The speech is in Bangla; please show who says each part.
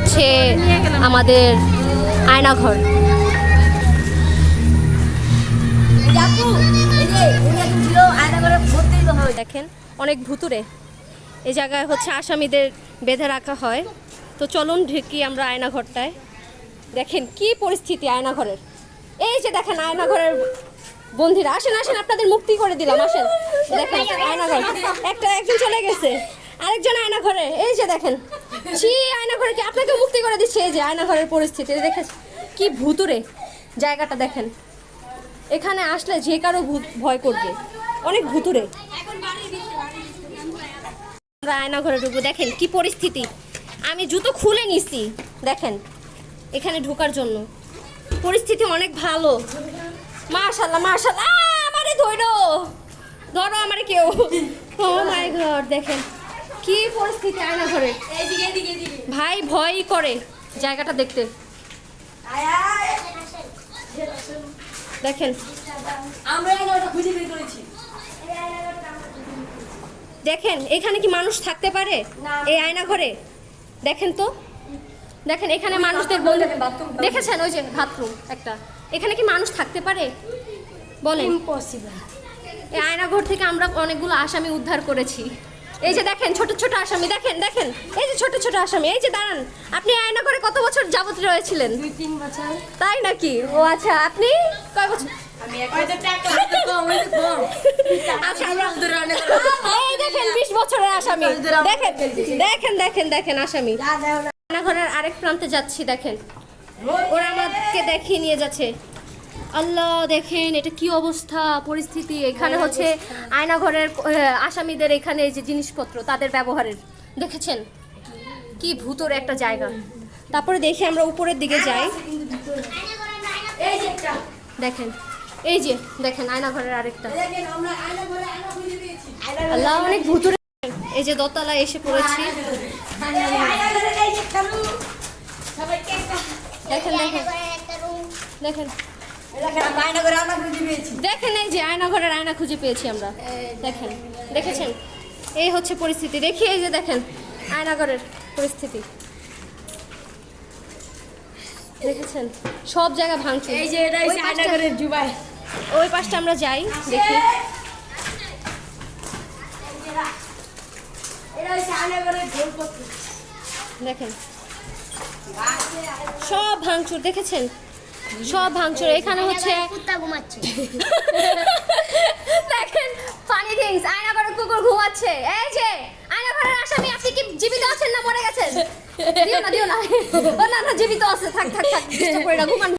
Speaker 1: হচ্ছে আমাদের আয়নাঘর। দেখেন অনেক ভুতুরে এই জায়গায় হচ্ছে আসামিদের বেঁধে রাখা হয়। তো চলুন ঢুকি আমরা আয়নাঘরটায়। দেখেন কি পরিস্থিতি আয়নাঘরের। এই যে দেখেন আয়নাঘরের বন্ধুরা, আসেন আসেন, আপনাদের মুক্তি করে দিলাম, আসেন। দেখেন আয়নাঘর, একজন চলে গেছে, আরেকজন আয়নাঘরে। এই যে দেখেন আয়নাঘরে কি আপনাকে মুক্তি করে দিচ্ছে। এই যে আয়নাঘরের পরিস্থিতি দেখেন কি ভুতুরে জায়গাটা। দেখেন এখানে আসলে যে কারো ভয় করবে, অনেক ভুতুরে। আমরা আয়নাঘরে ঢুকবো। দেখেন কি পরিস্থিতি, আমি জুতো খুলে নিছি। দেখেন এখানে ঢোকার জন্য পরিস্থিতি অনেক ভালো। মাশাআল্লাহ মাশাআল্লাহ, আমারে ধরো ধরো আমারে কেউ। ও মাই গড, দেখেন কি পরিস্থিতি আয়নাঘরে। ভাই ভয় করে জায়গাটা দেখতে। দেখেন দেখেন এখানে কি মানুষ থাকতে পারে এই আয়নাঘরে? দেখেন তো, দেখেন এখানে মানুষদের বন্ধু দেখেছেন, ওই যে বাথরুম একটা, এখানে কি মানুষ থাকতে পারে বলেন? ইম্পসিবল। এই আয়নাঘর থেকে আমরা অনেকগুলো আসামি উদ্ধার করেছি। এই যে দেখেন ছোট ছোট আসামি, দেখেন দেখেন এই যে ছোট ছোট আসামি। এই যে দাঁড়ান, আপনি আয়নাঘরে কত বছর যাবত রয়েছিলেন? 2-3 বছর। তাই নাকি? ও আচ্ছা, আপনি কয় বছর? এই দেখেন 20 বছরের আসামি। দেখেন দেখেন দেখেন দেখেন আসামি। আয়নাঘরের আরেক প্রান্তে যাচ্ছি। দেখেন ওরা আমাকে দেখিয়ে নিয়ে যাচ্ছে। আল্লাহ, দেখেন এটা কি অবস্থা পরিস্থিতি। এখানে হচ্ছে আয়নাঘরের আসামিদের এখানে যে জিনিসপত্র তাদের ব্যবহারের, দেখেছেন কি ভূতর একটা জায়গা। তারপরে দেখি আমরা উপরের দিকে যাই। দেখেন এই যে দেখেন আয়নাঘরের আরেকটা। আল্লাহ, অনেক ভূতরে। এই যে দোতলায় এসে পড়েছি। দেখেন দেখেন দেখেন দেখেন এই যে আয়নাঘরের আয়না খুঁজে পেয়েছি আমরা। দেখেন দেখেছেন, এই হচ্ছে পরিস্থিতি। দেখি এই যে দেখেন আয়নাঘরের পরিস্থিতি, দেখেছেন সব জায়গা ভাঙচুর। এই যে এটা আয়নাঘরের জুবাই, ওই পাশটা আমরা যাই দেখি। দেখেন সব ভাঙচুর, দেখেছেন সব ভাঙচুর। এখানে হচ্ছে কুত্তা ঘুমাচ্ছে। দেখেন ফানি থিংস, আয়নাঘরে কুকুর ঘুমাচ্ছে। এই যে আয়নাঘরের আসামি, আপনি কি জীবিত আছেন না মরে গেছেন? দিও না দিও না, না না জীবিত আছে, থাক থাক থাক, ঘুমান।